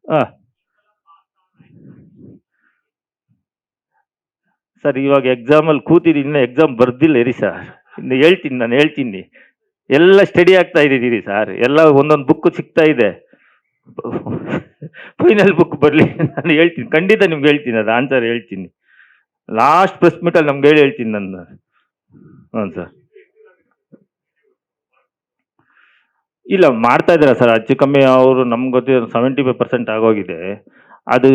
ಹಾಂ ಸರ್, ಇವಾಗ ಎಕ್ಸಾಮಲ್ಲಿ ಕೂತಿದ್ದೀನಿ, ಇನ್ನೂ ಎಕ್ಸಾಮ್ ಬರ್ದಿಲ್ಲ ಇರಿ ಸರ್. ಇನ್ನು ಹೇಳ್ತೀನಿ. ಎಲ್ಲ ಸ್ಟಡಿ ಆಗ್ತಾ ಇದ್ದೀರಿ ಸರ್, ಎಲ್ಲ ಒಂದೊಂದು ಬುಕ್ ಸಿಗ್ತಾ ಇದೆ. ಫೈನಲ್ ಬುಕ್ ಬರಲಿ, ನಾನು ಹೇಳ್ತೀನಿ, ಖಂಡಿತ ನಿಮ್ಗೆ ಹೇಳ್ತೀನಿ, ಅದು ಆನ್ಸರ್ ಹೇಳ್ತೀನಿ. ಲಾಸ್ಟ್ ಪ್ರೆಸ್ ಮೀಟಲ್ಲಿ ನಮ್ಗೆ ಹೇಳ್ತೀನಿ ನಾನು. ಹ್ಞೂ ಸರ್. ಇಲ್ಲ ಮಾಡ್ತಾ ಇದ್ದಾರೆ ಸರ್, ಹೆಚ್ಚು ಕಮ್ಮಿ ಅವರು ನಮ್ಗೆ ಗೊತ್ತಿರೋ 75% ಆಗೋಗಿದೆ. ಅದು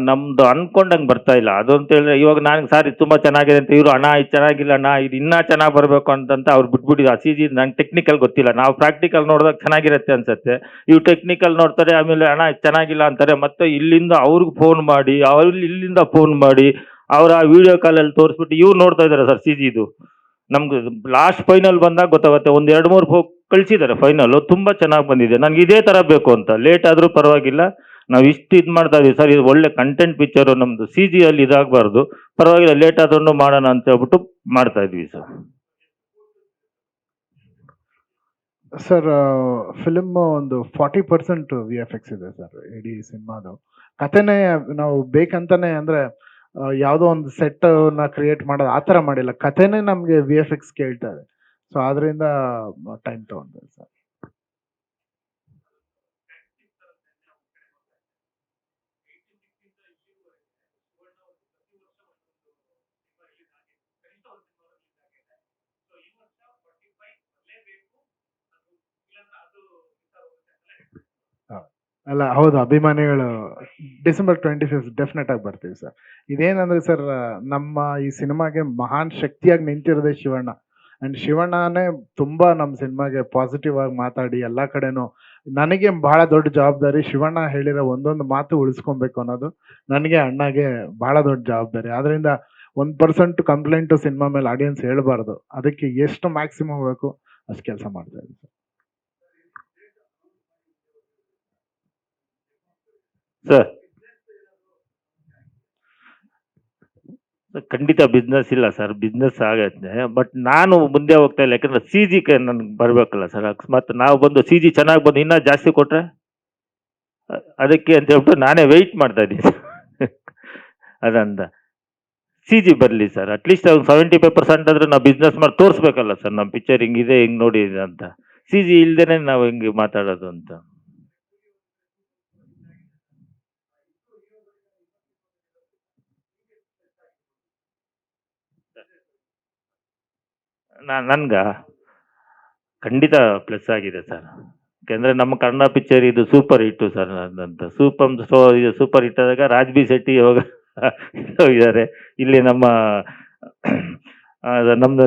ನಮ್ದು ಅನ್ಕೊಂಡಂಗೆ ಬರ್ತಾ ಇಲ್ಲ. ಅದು ಅಂತ ಹೇಳಿದ್ರೆ ಇವಾಗ ನಾನು ಸರ್ ಇದು ತುಂಬ ಚೆನ್ನಾಗಿದೆ ಅಂತ, ಇವರು ಅಣ್ಣ ಇದು ಚೆನ್ನಾಗಿಲ್ಲ ಅಣ್ಣ, ಇದು ಇನ್ನೂ ಚೆನ್ನಾಗಿ ಬರಬೇಕು ಅಂತಂತ ಅವ್ರು ಬಿಟ್ಬಿಟ್ಟಿದ್ದು. ಆ ಸಿ ಜಿ ನಂಗೆ ಟೆಕ್ನಿಕಲ್ ಗೊತ್ತಿಲ್ಲ, ನಾವು ಪ್ರಾಕ್ಟಿಕಲ್ ನೋಡಿದಾಗ ಚೆನ್ನಾಗಿರುತ್ತೆ ಅನ್ಸುತ್ತೆ. ಇವ್ರು ಟೆಕ್ನಿಕಲ್ ನೋಡ್ತಾರೆ, ಆಮೇಲೆ ಅಣ್ಣ ಇದು ಚೆನ್ನಾಗಿಲ್ಲ ಅಂತಾರೆ, ಮತ್ತೆ ಇಲ್ಲಿಂದ ಅವ್ರಿಗೆ ಫೋನ್ ಮಾಡಿ, ಇಲ್ಲಿಂದ ಫೋನ್ ಮಾಡಿ, ಅವ್ರ ಆ ವಿಡಿಯೋ ಕಾಲಲ್ಲಿ ತೋರಿಸ್ಬಿಟ್ಟು ಇವ್ರು ನೋಡ್ತಾ ಇದ್ದಾರೆ ಸರ್ ಸಿ ಜಿದು. ನಮ್ಗೆ ಲಾಸ್ಟ್ ಫೈನಲ್ ಬಂದಾಗ ಗೊತ್ತಾಗುತ್ತೆ. ಒಂದು 2-3 ಕಳಿಸಿದ್ದಾರೆ ಫೈನಲ್, ತುಂಬ ಚೆನ್ನಾಗಿ ಬಂದಿದೆ. ನನಗೆ ಇದೇ ಥರ ಬೇಕು ಅಂತ, ಲೇಟ್ ಆದರೂ ಪರವಾಗಿಲ್ಲ, ನಾವು ಇಷ್ಟು ಇದು ಮಾಡ್ತಾ ಇದೀವಿ ಸರ್, ಇದು ಒಳ್ಳೆ ಕಂಟೆಂಟ್ ಪಿಕ್ಚರು, ನಮ್ಮದು ಸಿ ಜಿಯಲ್ಲಿ ಇದಾಗಬಾರ್ದು, ಪರವಾಗಿಲ್ಲ ಲೇಟ್ ಆದ್ರೂ ಮಾಡೋಣ ಅಂತ ಹೇಳ್ಬಿಟ್ಟು ಮಾಡ್ತಾ ಇದ್ವಿ ಸರ್. ಸರ್ ಫಿಲ್ಮ್ ಒಂದು 40% ವಿ ಎಫ್ ಎಕ್ಸ್ ಇದೆ ಸರ್ ಇಡೀ ಸಿನಿಮಾದು. ಕಥೆನೇ ನಾವು ಬೇಕಂತಾನೆ ಅಂದ್ರೆ ಯಾವುದೋ ಒಂದು ಸೆಟ್ ನ ಕ್ರಿಯೇಟ್ ಮಾಡೋದು ಆ ಥರ ಮಾಡಿಲ್ಲ, ಕಥೆನೇ ನಮಗೆ ವಿ ಎಫ್ ಎಕ್ಸ್ ಕೇಳ್ತಾ ಇದೆ. ಸೊ ಆದ್ರಿಂದ ಟೈಮ್ ತಗೊಂಡೆ ಸರ್. ಅಲ್ಲ ಹೌದು, ಅಭಿಮಾನಿಗಳು ಡಿಸೆಂಬರ್ 25 ಡೆಫಿನೆಟ್ ಆಗಿ ಬರ್ತೀವಿ ಸರ್. ಇದೇನಂದ್ರೆ ಸರ್, ನಮ್ಮ ಈ ಸಿನಿಮಾಗೆ ಮಹಾನ್ ಶಕ್ತಿಯಾಗಿ ನಿಂತಿರೋದೇ ಶಿವಣ್ಣ. ಅಂಡ್ ಶಿವಣ್ಣನೇ ತುಂಬಾ ನಮ್ಮ ಸಿನಿಮಾಗೆ ಪಾಸಿಟಿವ್ ಆಗಿ ಮಾತಾಡಿ ಎಲ್ಲ ಕಡೆನೂ. ನನಗೆ ಬಹಳ ದೊಡ್ಡ ಜವಾಬ್ದಾರಿ, ಶಿವಣ್ಣ ಹೇಳಿರೋ ಒಂದೊಂದು ಮಾತು ಉಳಿಸ್ಕೊಬೇಕು ಅನ್ನೋದು ನನಗೆ, ಅಣ್ಣಗೆ ಬಹಳ ದೊಡ್ಡ ಜವಾಬ್ದಾರಿ. ಆದ್ರಿಂದ 1% ಕಂಪ್ಲೇಂಟು ಸಿನಿಮಾ ಮೇಲೆ ಆಡಿಯನ್ಸ್ ಹೇಳ್ಬಾರ್ದು, ಅದಕ್ಕೆ ಎಷ್ಟು ಮ್ಯಾಕ್ಸಿಮಮ್ ಬೇಕು ಅಷ್ಟು ಕೆಲಸ ಮಾಡ್ತಾ ಇದ್ದೀವಿ ಸರ್. ಸರ್ ಖಂಡಿತ ಬಿಸ್ನೆಸ್ ಇಲ್ಲ ಸರ್, ಬಿಸ್ನೆಸ್ ಆಗತ್ತೆ, ಬಟ್ ನಾನು ಮುಂದೆ ಹೋಗ್ತಾ ಇಲ್ಲ. ಯಾಕಂದ್ರೆ ಸಿ ಜಿ ನನ್ಗೆ ಬರಬೇಕಲ್ಲ ಸರ್. ಅಕಸ್ಮಾತ್ ನಾವು ಬಂದು ಸಿ ಜಿ ಚೆನ್ನಾಗಿ ಬಂದು ಇನ್ನೂ ಜಾಸ್ತಿ ಕೊಟ್ರೆ ಅದಕ್ಕೆ ಅಂತ ಹೇಳ್ಬಿಟ್ಟು ನಾನೇ ವೆಯ್ಟ್ ಮಾಡ್ತಾ ಇದ್ದೀನಿ ಅದಂತ. ಸಿ ಜಿ ಬರಲಿ ಸರ್, ಅಟ್ಲೀಸ್ಟ್ ಅವ್ನು 75% ಆದರೂ ನಾವು ಬಿಸ್ನೆಸ್ ಮಾಡಿ ತೋರಿಸ್ಬೇಕಲ್ಲ ಸರ್, ನಮ್ಮ ಪಿಕ್ಚರ್ ಹಿಂಗಿದೆ, ಹಿಂಗೆ ನೋಡಿ ಅಂತ. ಸಿ ಜಿ ಇಲ್ದೇನೆ ನಾವು ಹಿಂಗೆ ಮಾತಾಡೋದು ಅಂತ. ನನ್ಗ ಖಂಡಿತ ಪ್ಲಸ್ ಆಗಿದೆ ಸರ್. ಯಾಕೆಂದ್ರೆ ನಮ್ಮ ಕನ್ನಡ ಪಿಕ್ಚರ್ ಇದು ಸೂಪರ್ ಹಿಟ್ಟು ಸರ್. ಅಂತ ಇದು ಸೂಪರ್ ಹಿಟ್ ಆದಾಗ ರಾಜ್ ಬಿ ಶೆಟ್ಟಿ ಇವಾಗ ಇದ್ದಾರೆ ಇಲ್ಲಿ ನಮ್ಮ ನಮ್ದು